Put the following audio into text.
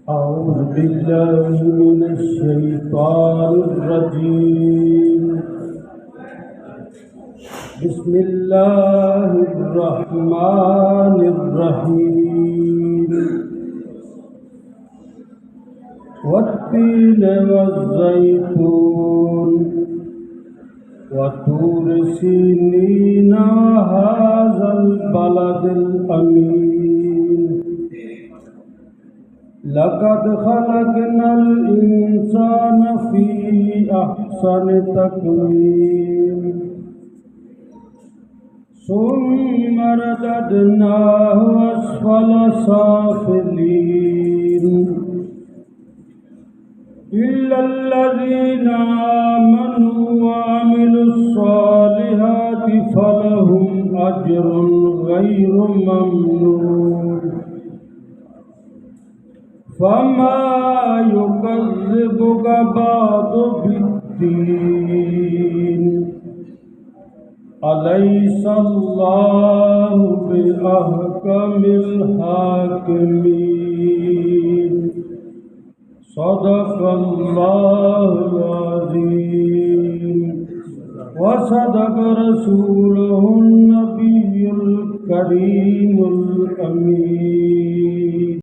أعوذ بالله من الشيطان الرجيم. بسم الله الرحمن الرحيم. والتين والزيتون وطور سينين هذا البلد الأمين. لقد خلقنا الإنسان في أحسن تقويم ثم رددناه أسفل سافلين إلا الذين آمنوا وعملوا الصالحات فلهم أجر غير ممنون. فما يكذبك بعد بالدين أليس الله بأحكم الحاكمين. صدق الله العظيم وصدق رسوله النبي الكريم الأمين.